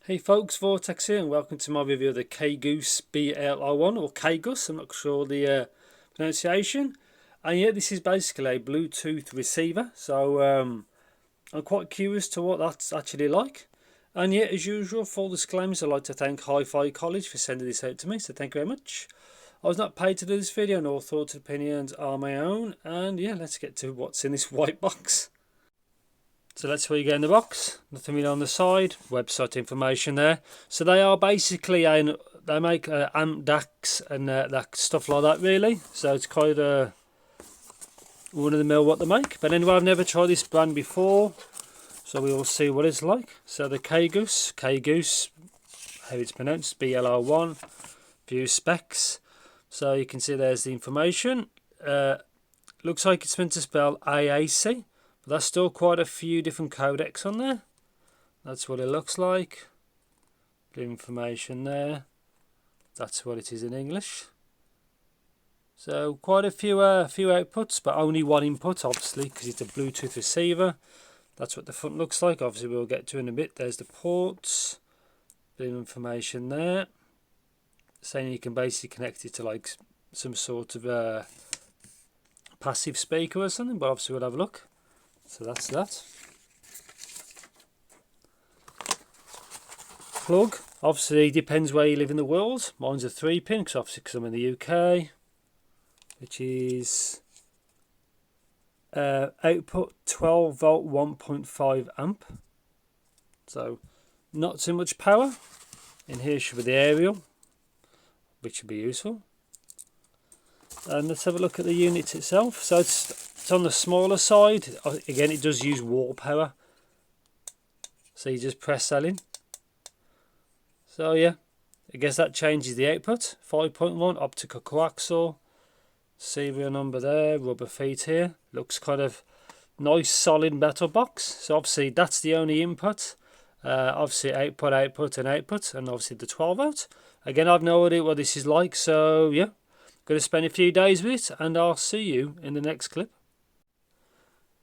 Hey folks, Vortex here and welcome to my review of the KGUSS BL01 or KGUSS, I'm not sure the pronunciation. And yeah, this is basically a Bluetooth receiver, so I'm quite curious to what that's actually like. And yeah, as usual, full disclaimers, I'd like to thank HIFI College for sending this out to me, so thank you very much. I was not paid to do this video and all thoughts and opinions are my own. And yeah, let's get to what's in this white box. So that's where you get in the box. Nothing really on the side. Website information there. So they are basically they make amp DACs and that stuff like that really. So it's quite a one of the mill what they make. But anyway, I've never tried this brand before, so we will see what it's like. So the KGUSS, how it's pronounced, BL01. View specs. So you can see there's the information. Looks like it's meant to spell AAC. There's still quite a few different codecs on there. That's what it looks like. The information there. That's what it is in English. So quite a few outputs, but only one input, obviously, because it's a Bluetooth receiver. That's what the front looks like. Obviously, we'll get to in a bit. There's the ports. The information there. Saying you can basically connect it to like some sort of passive speaker or something, but obviously we'll have a look. So that's that. Plug. Obviously depends where you live in the world. Mine's a 3-pin because I'm in the UK, which is output 12 volt 1.5 amp. So not too much power. In here should be the aerial, which would be useful. And let's have a look at the unit itself. So it's on the smaller side. Again, it does use wall power. So you just press that in. So yeah, I guess that changes the output. 5.1 optical coaxial. Serial number there, rubber feet here. Looks kind of nice solid metal box. So obviously that's the only input. Obviously output, and obviously the 12 volt. Again, I've no idea what this is like. So yeah, going to spend a few days with it and I'll see you in the next clip.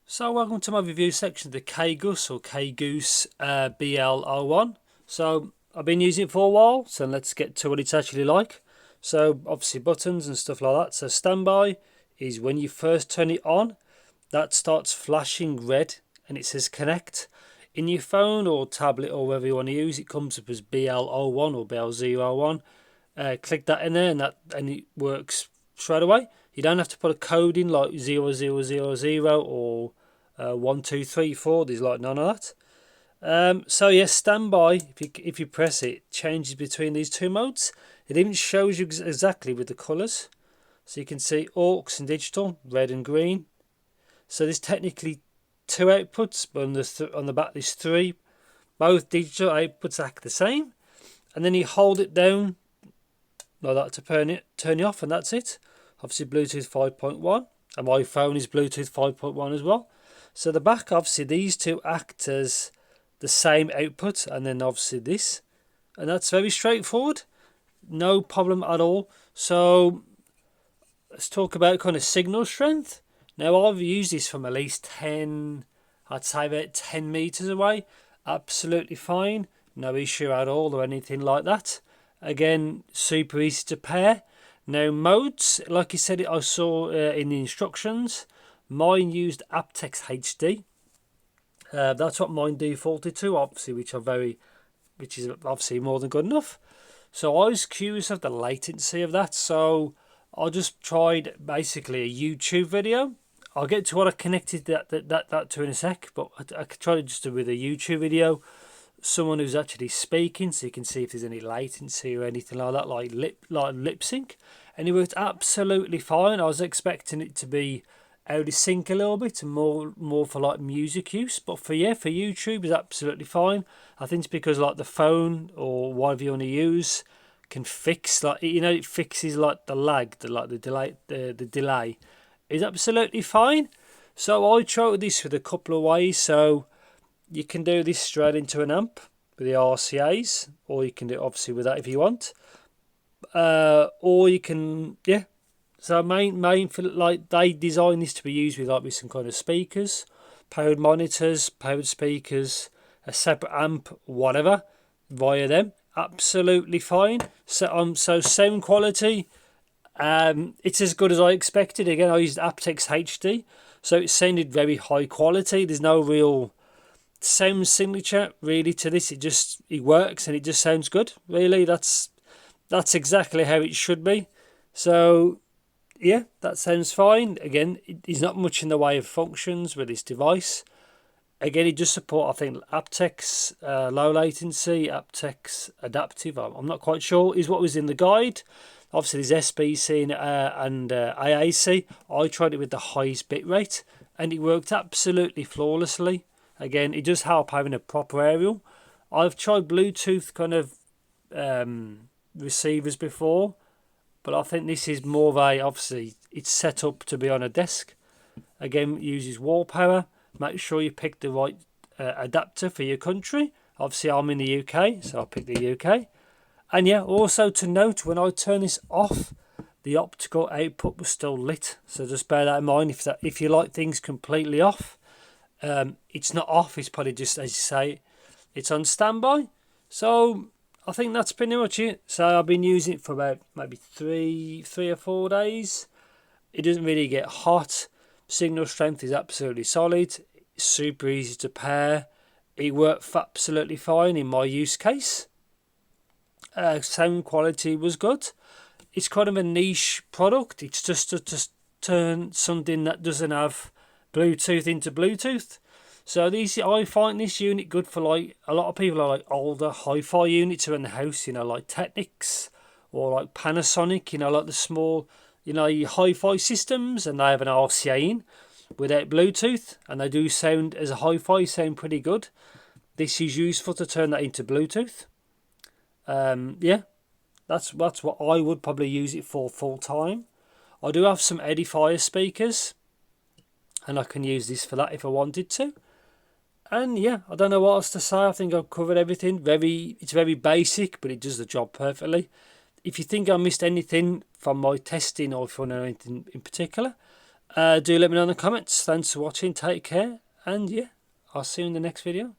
So welcome to my review section of the KGUSS or KGUSS BL01. So I've been using it for a while, so let's get to what it's actually like. So obviously buttons and stuff like that. So standby is when you first turn it on, that starts flashing red and it says connect. In your phone or tablet or wherever you want to use, it comes up as BL01 or BL01. Click that in there and it works straight away. You don't have to put a code in like 0000 or 1234. There's like none of that. So yes, standby. If you press it, changes between these two modes. It even shows you exactly with the colours. So you can see aux and digital, red and green. So there's technically two outputs, but on the back there's three. Both digital outputs act the same, and then you hold it down like that to turn it off, and that's it. Obviously Bluetooth 5.1, and my phone is Bluetooth 5.1 as well. So the back, obviously these two act as the same output, and then obviously this, and that's very straightforward, no problem at all. So let's talk about kind of signal strength. Now I've used this from at least 10, I'd say about 10 meters away. Absolutely fine, no issue at all or anything like that. Again, super easy to pair. Now modes, like I said, I saw in the instructions, mine used aptX HD. That's what mine defaulted to, obviously, which is obviously more than good enough. So I was curious of the latency of that, so I just tried basically a YouTube video. I'll get to what I connected that to in a sec, but I could try to just do with a YouTube video. Someone who's actually speaking, so you can see if there's any latency or anything like that, like lip sync, and it worked absolutely fine. I was expecting it to be out of sync a little bit and more for like music use, but for YouTube is absolutely fine. I think it's because like the phone or whatever you want to use can fix, like, you know, it fixes like the lag, the delay is absolutely fine. So I tried this with a couple of ways. So you can do this straight into an amp with the RCAs, or you can do it obviously with that if you want, or you can, yeah. So main for, like, they designed this to be used with some kind of speakers, powered monitors, powered speakers, a separate amp, whatever. via them. Absolutely fine. So sound quality, it's as good as I expected. Again, I used aptX HD, so it sounded very high quality. There's no real sound signature really to this. It works and it just sounds good. Really, that's exactly how it should be. So yeah, that sounds fine. Again, there's not much in the way of functions with this device. Again, it does support, I think, aptX low latency, aptX adaptive. I'm not quite sure. Is what was in the guide. Obviously, there's SBC and AAC. I tried it with the highest bitrate, and it worked absolutely flawlessly. Again, it does help having a proper aerial. I've tried Bluetooth kind of receivers before, but I think this is more of a, obviously, it's set up to be on a desk. Again, it uses wall power. Make sure you pick the right adapter for your country. Obviously, I'm in the UK, so I'll pick the UK. And yeah, also to note, when I turn this off, the optical output was still lit. So just bear that in mind. If you like things completely off, it's not off. It's probably just, as you say, it's on standby. So I think that's pretty much it. So I've been using it for about maybe three or 4 days. It doesn't really get hot. Signal strength is absolutely solid. It's super easy to pair. It worked absolutely fine in my use case. Sound quality was good. It's kind of a niche product. It's just to turn something that doesn't have Bluetooth into Bluetooth. So I find this unit good for, like, a lot of people are like older hi-fi units around the house, like Technics or like Panasonic, like the small, your hi-fi systems, and they have an RCA in without Bluetooth, and they do sound as a hi-fi sound pretty good. This is useful to turn that into Bluetooth. Yeah, that's what I would probably use it for full time. I do have some edifier speakers, and I can use this for that if I wanted to. And yeah, I don't know what else to say. I think I've covered everything. It's very basic, but it does the job perfectly. If you think I missed anything from my testing, or if you want to know anything in particular, do let me know in the comments. Thanks for watching. Take care, and yeah, I'll see you in the next video.